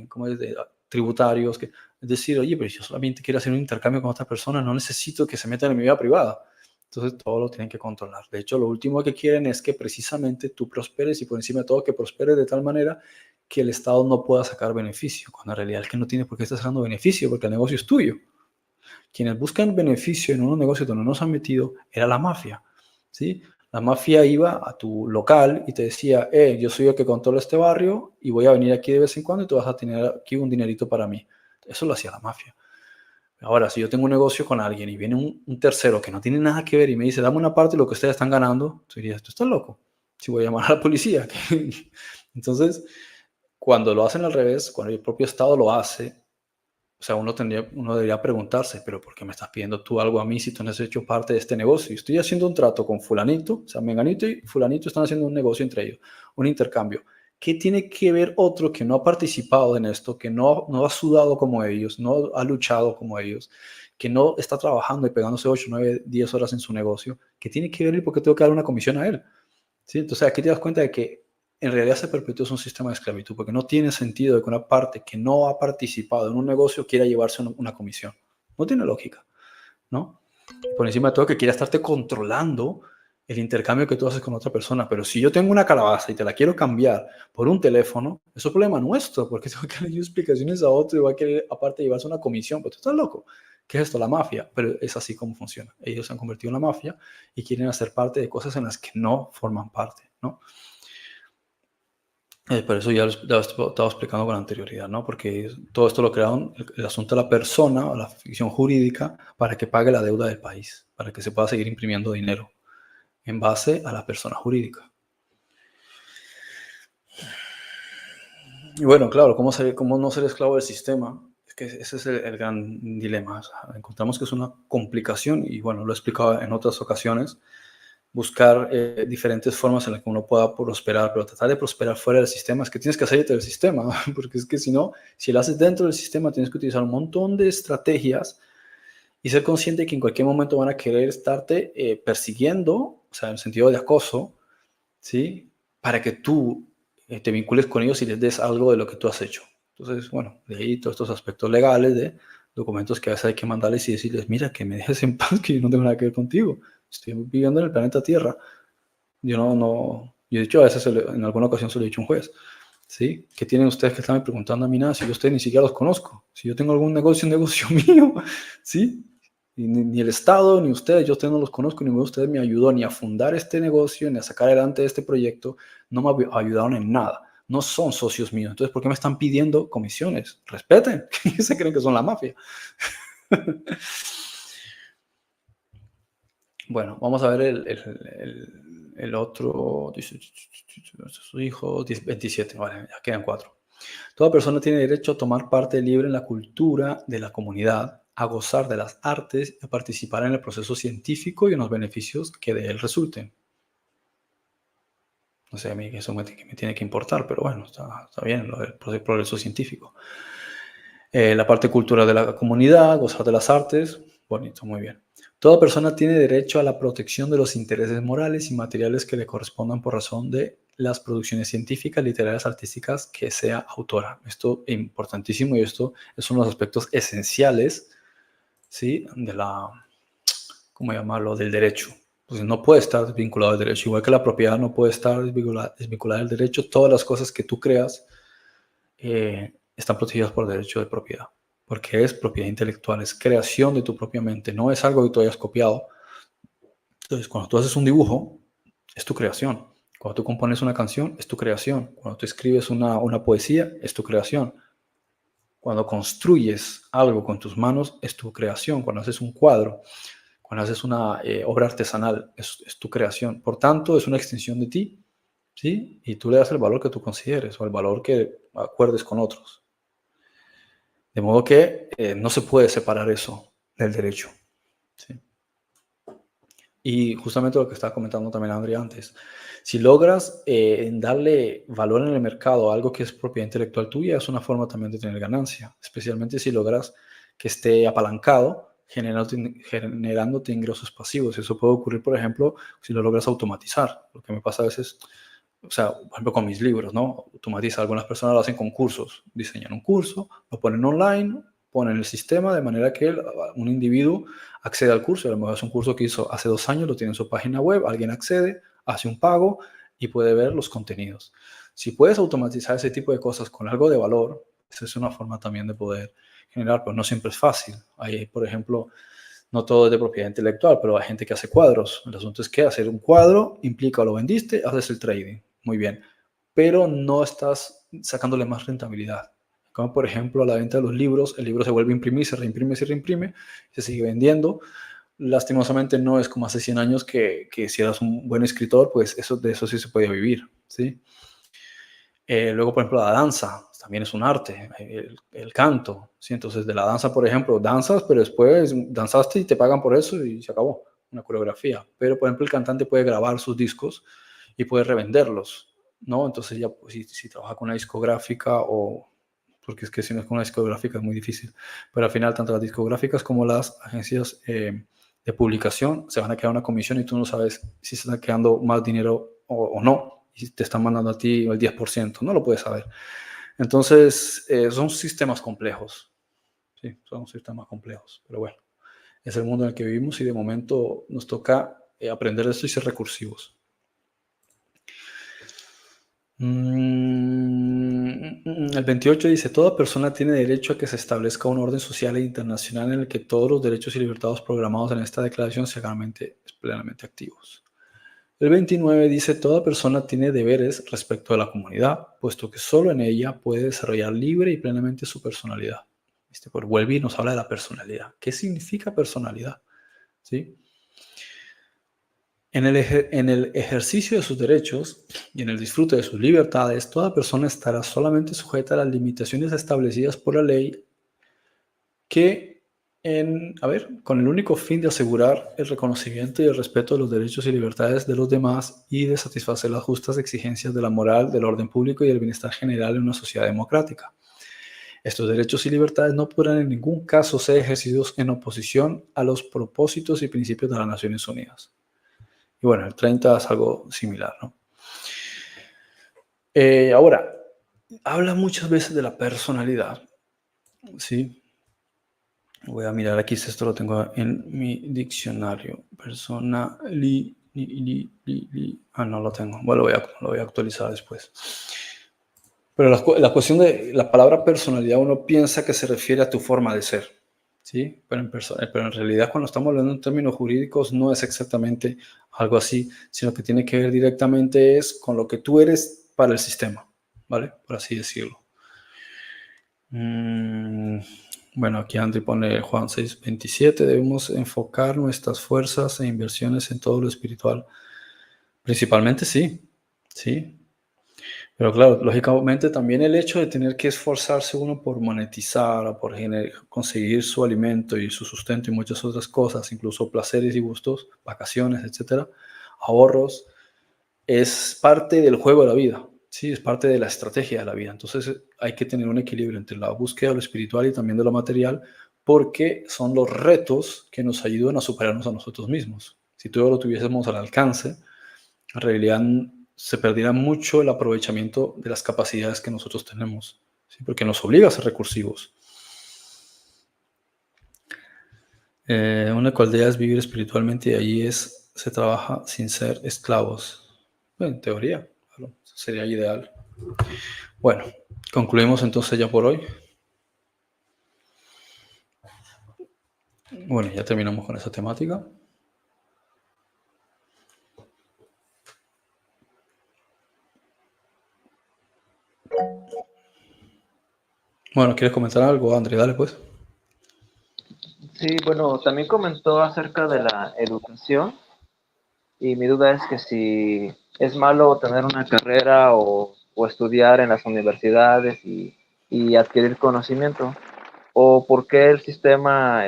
¿cómo es? De tributarios. Es decir, oye, pero yo solamente quiero hacer un intercambio con otra persona, no necesito que se metan en mi vida privada. Entonces todo lo tienen que controlar. De hecho, lo último que quieren es que precisamente tú prosperes y por encima de todo que prosperes de tal manera que el Estado no pueda sacar beneficio, cuando en realidad el que no tiene por qué estar sacando beneficio, porque el negocio es tuyo. Quienes buscan beneficio en unos negocios donde no se han metido era la mafia, ¿sí? La mafia iba a tu local y te decía, yo soy el que controla este barrio y voy a venir aquí de vez en cuando y tú vas a tener aquí un dinerito para mí. Eso lo hacía la mafia. Ahora, si yo tengo un negocio con alguien y viene un tercero que no tiene nada que ver y me dice, dame una parte de lo que ustedes están ganando, tú dirías, tú estás loco. Si voy a llamar a la policía. Entonces, cuando lo hacen al revés, cuando el propio Estado lo hace, o sea, uno debería preguntarse, pero ¿por qué me estás pidiendo tú algo a mí si tú no has hecho parte de este negocio? Estoy haciendo un trato con fulanito, o sea, menganito y fulanito están haciendo un negocio entre ellos, un intercambio. ¿Qué tiene que ver otro que no ha participado en esto, que no ha sudado como ellos, no ha luchado como ellos, que no está trabajando y pegándose 8, 9, 10 horas en su negocio? ¿Qué tiene que ver y por qué tengo que dar una comisión a él? ¿Sí? Entonces aquí te das cuenta de que en realidad se perpetúa un sistema de esclavitud, porque no tiene sentido de que una parte que no ha participado en un negocio quiera llevarse una comisión. No tiene lógica, ¿no? Por encima de todo que quiera estarte controlando el intercambio que tú haces con otra persona. Pero si yo tengo una calabaza y te la quiero cambiar por un teléfono, eso es problema nuestro, porque tengo que darle explicaciones a otro y va a querer aparte llevarse una comisión. Pero tú estás loco. ¿Qué es esto? La mafia. Pero es así como funciona. Ellos se han convertido en la mafia y quieren hacer parte de cosas en las que no forman parte, ¿no? Por eso ya lo estaba explicando con anterioridad, ¿no? Porque todo esto lo crearon el asunto de la persona o la ficción jurídica para que pague la deuda del país, para que se pueda seguir imprimiendo dinero en base a la persona jurídica. Y bueno, claro, ¿cómo no ser esclavo del sistema? Es que ese es el gran dilema. O sea, encontramos que es una complicación y bueno, lo he explicado en otras ocasiones. Buscar diferentes formas en las que uno pueda prosperar, pero tratar de prosperar fuera del sistema es que tienes que salirte del sistema, porque es que si no, si lo haces dentro del sistema, tienes que utilizar un montón de estrategias y ser consciente de que en cualquier momento van a querer estarte persiguiendo, o sea, en el sentido de acoso, ¿sí? Para que tú te vincules con ellos y les des algo de lo que tú has hecho. Entonces, bueno, de ahí todos estos aspectos legales de documentos que a veces hay que mandarles y decirles, mira, que me dejes en paz, que yo no tengo nada que ver contigo. Estoy viviendo en el planeta Tierra. Yo he dicho a veces, en alguna ocasión se lo he dicho a un juez, ¿sí? ¿Qué tienen ustedes que están preguntando a mí nada si yo a ustedes ni siquiera los conozco? Si yo tengo algún negocio, un negocio mío, ¿sí? Y ni el Estado, ni ustedes, yo a ustedes no los conozco, ninguno de ustedes me ayudó ni a fundar este negocio, ni a sacar adelante este proyecto, no me ayudaron en nada. No son socios míos. Entonces, ¿por qué me están pidiendo comisiones? Respeten. ¿Qué se creen que son la mafia? Bueno, vamos a ver el otro. Sus hijos, 27, vale, ya quedan 4. Toda persona tiene derecho a tomar parte libre en la cultura de la comunidad, a gozar de las artes y a participar en el proceso científico y en los beneficios que de él resulten. No sé, a mí eso me tiene que importar, pero bueno, está bien lo del progreso científico. La parte cultural de la comunidad, gozar de las artes, bonito, muy bien. Toda persona tiene derecho a la protección de los intereses morales y materiales que le correspondan por razón de las producciones científicas, literarias, artísticas que sea autora. Esto es importantísimo y esto es uno de los aspectos esenciales, ¿sí? ¿Cómo llamarlo? Del derecho. Pues no puede estar desvinculado del derecho, igual que la propiedad no puede estar desvinculada del derecho. Todas las cosas que tú creas están protegidas por derecho de propiedad, porque es propiedad intelectual, es creación de tu propia mente, no es algo que tú hayas copiado. Entonces, cuando tú haces un dibujo, es tu creación. Cuando tú compones una canción, es tu creación. Cuando tú escribes una poesía, es tu creación. Cuando construyes algo con tus manos, es tu creación. Cuando haces un cuadro, cuando haces una obra artesanal, es tu creación. Por tanto, es una extensión de ti, ¿sí? Y tú le das el valor que tú consideres o el valor que acuerdes con otros. De modo que no se puede separar eso del derecho, ¿sí? Y justamente lo que estaba comentando también Andrea antes, si logras darle valor en el mercado a algo que es propiedad intelectual tuya, es una forma también de tener ganancia, especialmente si logras que esté apalancado, generándote ingresos pasivos. Eso puede ocurrir, por ejemplo, si lo logras automatizar. Lo que me pasa a veces, o sea, por ejemplo, con mis libros, ¿no? Automatiza. Algunas personas lo hacen con cursos, diseñan un curso, lo ponen online, ponen el sistema de manera que un individuo accede al curso. A lo mejor es un curso que hizo hace 2 años, lo tiene en su página web, alguien accede, hace un pago y puede ver los contenidos. Si puedes automatizar ese tipo de cosas con algo de valor, esa es una forma también de poder generar, pero no siempre es fácil. Hay, por ejemplo, no todo es de propiedad intelectual, pero hay gente que hace cuadros. El asunto es que hacer un cuadro implica lo vendiste, haces el trading. Muy bien. Pero no estás sacándole más rentabilidad. Como por ejemplo la venta de los libros, el libro se vuelve a imprimir, se reimprime, se sigue vendiendo. Lastimosamente no es como hace 100 años que si eras un buen escritor, pues de eso sí se podía vivir, ¿sí? Luego, por ejemplo, la danza también es un arte, el canto, ¿sí? Entonces, de la danza, por ejemplo, danzas, pero después danzaste y te pagan por eso y se acabó, una coreografía. Pero, por ejemplo, el cantante puede grabar sus discos y puede revenderlos, ¿no? Entonces, ya pues, si trabaja con una discográfica o... Porque es que si no es con una discográfica es muy difícil. Pero al final, tanto las discográficas como las agencias de publicación se van a quedar una comisión y tú no sabes si se está quedando más dinero o no. Y te están mandando a ti el 10%, no lo puedes saber. Entonces, son sistemas complejos. Sí, son sistemas complejos. Pero bueno, es el mundo en el que vivimos y de momento nos toca aprender esto y ser recursivos. El 28 dice, toda persona tiene derecho a que se establezca un orden social e internacional en el que todos los derechos y libertades programados en esta declaración sean plenamente activos. El 29 dice, toda persona tiene deberes respecto a la comunidad, puesto que solo en ella puede desarrollar libre y plenamente su personalidad. Pues vuelve y nos habla de la personalidad. ¿Qué significa personalidad? ¿Sí? En el ejercicio de sus derechos y en el disfrute de sus libertades, toda persona estará solamente sujeta a las limitaciones establecidas por la ley con el único fin de asegurar el reconocimiento y el respeto de los derechos y libertades de los demás y de satisfacer las justas exigencias de la moral, del orden público y del bienestar general en una sociedad democrática. Estos derechos y libertades no podrán en ningún caso ser ejercidos en oposición a los propósitos y principios de las Naciones Unidas. Y bueno, el 30 es algo similar, ¿no? Ahora, habla muchas veces de la personalidad, ¿sí? Voy a mirar aquí si esto lo tengo en mi diccionario. No lo tengo. Bueno, lo voy a actualizar después. Pero la cuestión de la palabra personalidad, uno piensa que se refiere a tu forma de ser, ¿sí? Pero en realidad cuando estamos hablando en términos jurídicos no es exactamente algo así, sino que tiene que ver directamente es con lo que tú eres para el sistema, ¿vale? Por así decirlo. Bueno, aquí André pone Juan 6:27, debemos enfocar nuestras fuerzas e inversiones en todo lo espiritual. Principalmente sí, sí. Pero claro, lógicamente también el hecho de tener que esforzarse uno por monetizar o por conseguir su alimento y su sustento y muchas otras cosas, incluso placeres y gustos, vacaciones, etcétera, ahorros, es parte del juego de la vida. Sí, es parte de la estrategia de la vida. Entonces hay que tener un equilibrio entre la búsqueda de lo espiritual y también de lo material, porque son los retos que nos ayudan a superarnos a nosotros mismos. Si todo lo tuviésemos al alcance, en realidad se perdiera mucho el aprovechamiento de las capacidades que nosotros tenemos, ¿sí? Porque nos obliga a ser recursivos. Una aldea es vivir espiritualmente y allí se trabaja sin ser esclavos. Bueno, en teoría, claro, sería ideal. Bueno, concluimos entonces ya por hoy. Bueno, ya terminamos con esa temática. Bueno, ¿quieres comentar algo, André? Dale, pues. Sí, bueno, también comentó acerca de la educación y mi duda es que si es malo tener una carrera o estudiar en las universidades y adquirir conocimiento, o por qué el sistema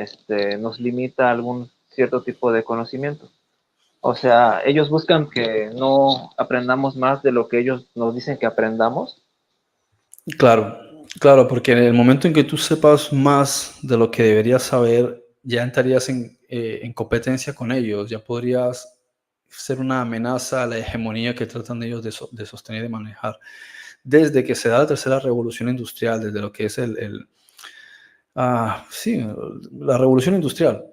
nos limita a algún cierto tipo de conocimiento. O sea, ellos buscan que no aprendamos más de lo que ellos nos dicen que aprendamos. Claro, claro, porque en el momento en que tú sepas más de lo que deberías saber, ya entrarías en competencia con ellos, ya podrías ser una amenaza a la hegemonía que tratan ellos de sostener y de manejar. Desde que se da la tercera revolución industrial, desde lo que es sí, la revolución industrial,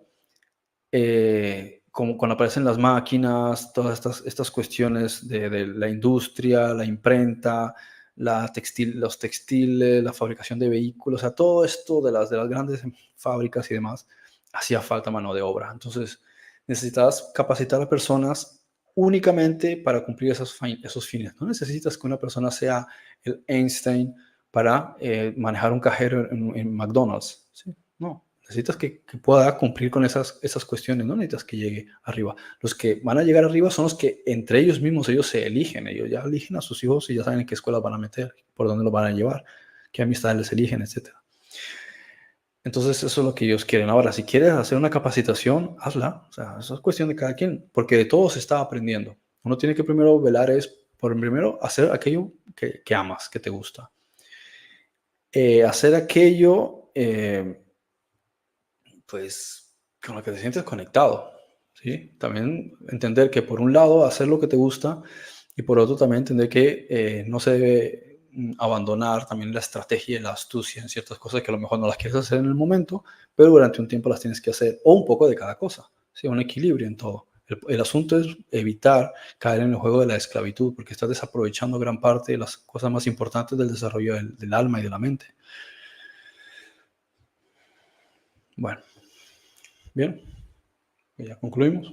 como cuando aparecen las máquinas, todas estas cuestiones de la industria, la imprenta, los textiles, la fabricación de vehículos, o sea, todo esto de las grandes fábricas y demás, hacía falta mano de obra. Entonces, necesitabas capacitar a personas únicamente para cumplir esos fines. No necesitas que una persona sea el Einstein para manejar un cajero en McDonald's. ¿Sí? No, necesitas que pueda cumplir con esas cuestiones, no necesitas que llegue arriba. Los que van a llegar arriba son los que entre ellos mismos, ellos se eligen, ellos ya eligen a sus hijos y ya saben en qué escuela van a meter, por dónde los van a llevar, qué amistades les eligen, etcétera. Entonces eso es lo que ellos quieren. Ahora, si quieres hacer una capacitación, hazla. O sea, eso es cuestión de cada quien, porque de todo se está aprendiendo. Uno tiene que primero velar es por primero hacer aquello que amas, que te gusta. Hacer aquello pues con lo que te sientes conectado, ¿sí? También entender que por un lado hacer lo que te gusta y por otro también entender que no se debe abandonar también la estrategia y la astucia en ciertas cosas que a lo mejor no las quieres hacer en el momento, pero durante un tiempo las tienes que hacer, o un poco de cada cosa, ¿sí? Un equilibrio en todo. El asunto es evitar caer en el juego de la esclavitud, porque estás desaprovechando gran parte de las cosas más importantes del desarrollo del alma y de la mente. Bueno, bien, ya concluimos.